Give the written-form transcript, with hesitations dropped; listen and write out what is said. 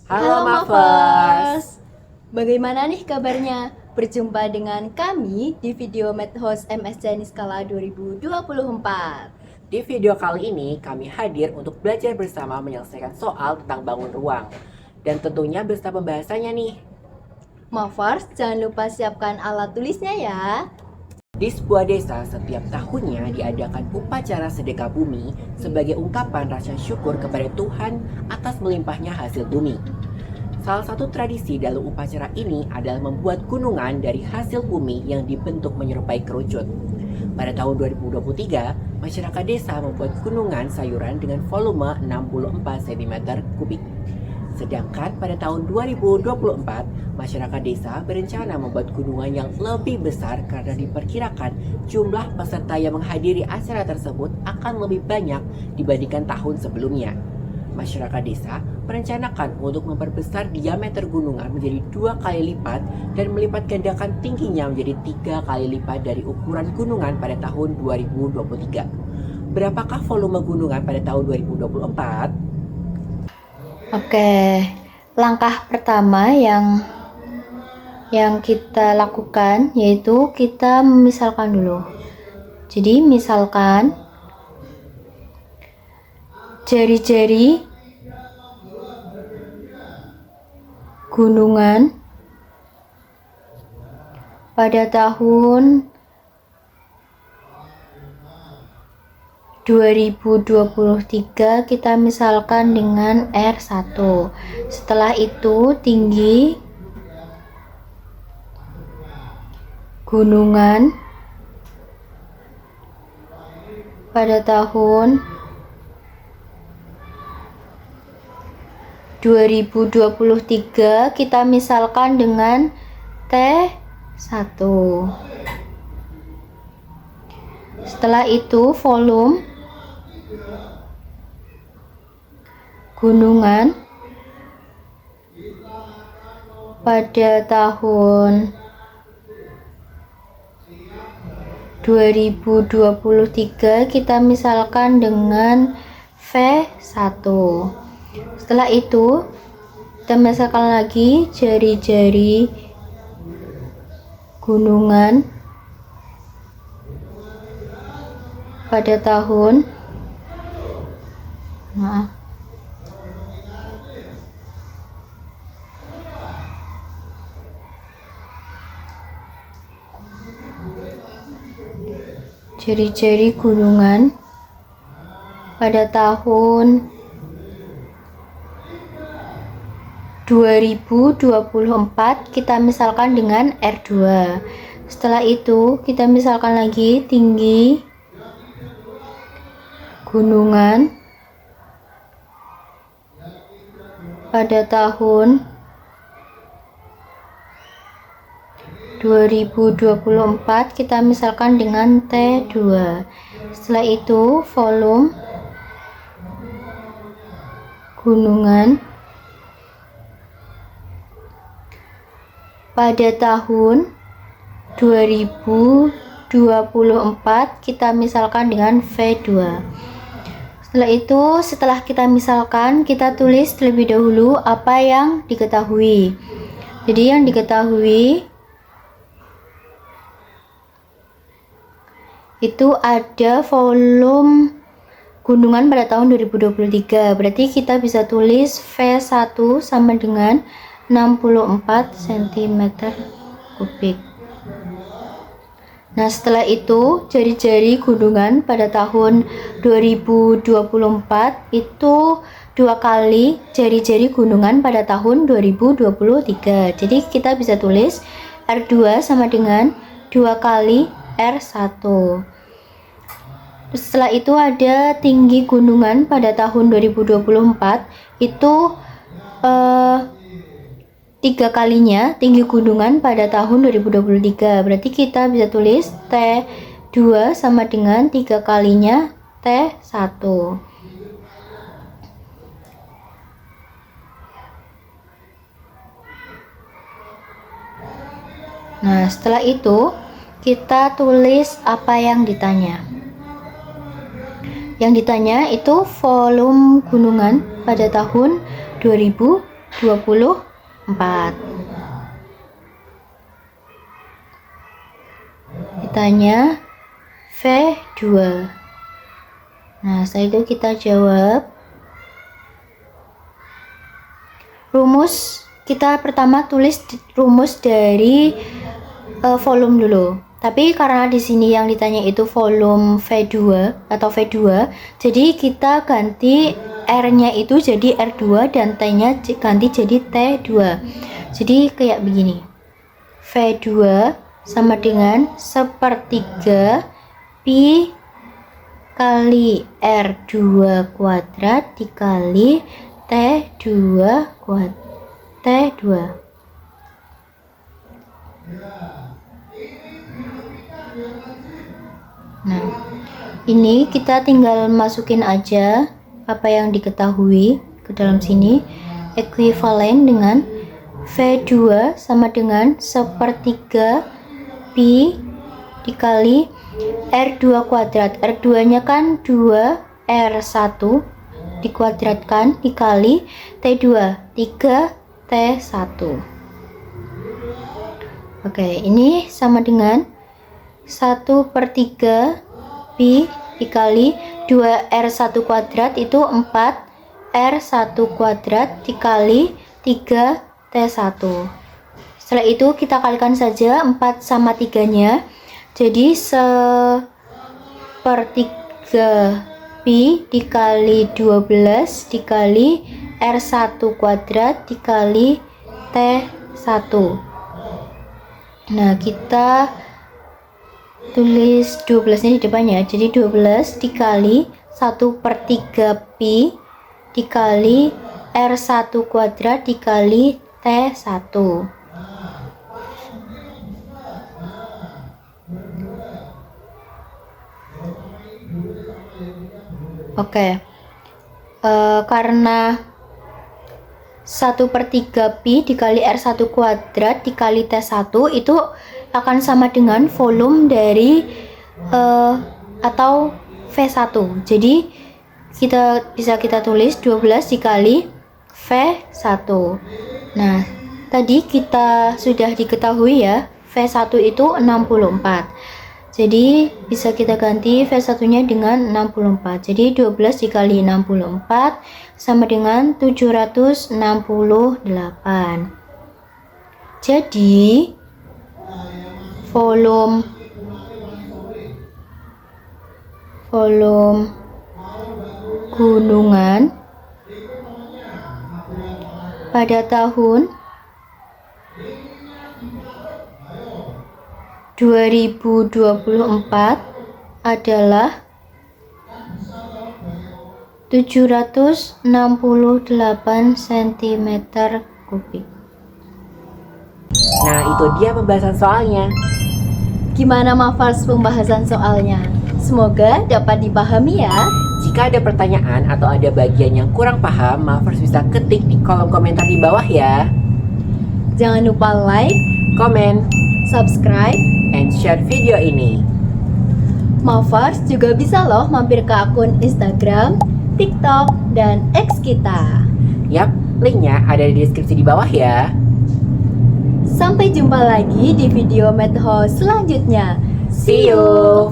Halo Mavers, bagaimana nih kabarnya? Berjumpa dengan kami di video Math Host MSc Niskala 2024. Di video kali ini kami hadir untuk belajar bersama menyelesaikan soal tentang bangun ruang. Dan tentunya beserta pembahasannya nih. Mavers, jangan lupa siapkan alat tulisnya ya. Di sebuah desa setiap tahunnya diadakan upacara sedekah bumi sebagai ungkapan rasa syukur kepada Tuhan atas melimpahnya hasil bumi. Salah satu tradisi dalam upacara ini adalah membuat gunungan dari hasil bumi yang dibentuk menyerupai kerucut. Pada tahun 2023, masyarakat desa membuat gunungan sayuran dengan volume 64 cm kubik. Sedangkan pada tahun 2024, masyarakat desa berencana membuat gunungan yang lebih besar karena diperkirakan jumlah peserta yang menghadiri acara tersebut akan lebih banyak dibandingkan tahun sebelumnya. Masyarakat desa merencanakan untuk memperbesar diameter gunungan menjadi 2 kali lipat dan melipat gandakan tingginya menjadi 3 kali lipat dari ukuran gunungan pada tahun 2023. Berapakah volume gunungan pada tahun 2024? Oke, langkah pertama yang kita lakukan yaitu kita memisalkan dulu. Jadi misalkan jari-jari gunungan pada tahun 2023 kita misalkan dengan R1. Setelah itu tinggi gunungan pada tahun 2023 kita misalkan dengan T1. Setelah itu volume gunungan pada tahun 2023 kita misalkan dengan V1. Setelah itu kita misalkan lagi jari-jari gunungan pada tahun jari-jari gunungan pada tahun 2024 kita misalkan dengan R2. Setelah itu kita misalkan lagi tinggi gunungan pada tahun 2024 kita misalkan dengan T2. Setelah itu volume gunungan pada tahun 2024 kita misalkan dengan V2. Setelah kita misalkan, kita tulis terlebih dahulu apa yang diketahui. Jadi yang diketahui itu ada volume gunungan pada tahun 2023. Berarti kita bisa tulis V1 sama dengan 64 cm kubik. Nah, setelah itu jari-jari gunungan pada tahun 2024 itu 2 kali jari-jari gunungan pada tahun 2023. Jadi kita bisa tulis R2 sama dengan 2 kali R1. Setelah itu ada tinggi gunungan pada tahun 2024 itu 3 kalinya tinggi gunungan pada tahun 2023. Berarti kita bisa tulis T2 sama dengan 3 kalinya T1. Nah, setelah itu kita tulis apa yang ditanya. Yang ditanya itu volume gunungan pada tahun 2023. 24. Ditanya V2. Nah, setelah itu kita jawab. Rumus, kita pertama tulis rumus dari volume dulu. Tapi karena di sini yang ditanya itu volume V2 atau V2, jadi kita ganti R-nya itu jadi R2 dan T-nya ganti jadi T2. Jadi kayak begini. V2 sama dengan 1/3 pi kali R2 kuadrat dikali T2 kuadrat T2. Nah, ini kita tinggal masukin aja apa yang diketahui ke dalam sini. Ekuivalen dengan V2 sama dengan 1/3 pi dikali R2 kuadrat. R2 nya kan 2, R1 dikuadratkan dikali T2, 3 T1. Oke, ini sama dengan 1/3 pi dikali 2R1 kuadrat itu 4R1 kuadrat dikali 3 T1. Setelah itu kita kalikan saja 4 sama 3 nya, jadi 1/3 pi dikali 12 dikali R1 kuadrat dikali T1. Nah, kita tulis 12 nya di depannya, jadi 12 dikali 1/3 pi dikali R1 kuadrat dikali T1. Oke, karena 1/3 pi dikali R1 kuadrat dikali T1 itu akan sama dengan volume dari atau V1. Jadi kita tulis 12 dikali V1. Nah, tadi kita sudah diketahui ya, V1 itu 64. Jadi bisa kita ganti V1 nya dengan 64. Jadi 12 dikali 64 sama dengan 768. Jadi volume gunungan pada tahun 2024 adalah 768 cm kubik. Nah, itu dia pembahasan soalnya. Gimana Mafars pembahasan soalnya? Semoga dapat dipahami ya. Jika ada pertanyaan atau ada bagian yang kurang paham, Mafers bisa ketik di kolom komentar di bawah ya. Jangan lupa like, Komen, subscribe, and share video ini. Mafars juga bisa loh mampir ke akun Instagram, TikTok, dan X kita. Yap, linknya ada di deskripsi di bawah ya. Sampai jumpa lagi di video Medho selanjutnya. See you!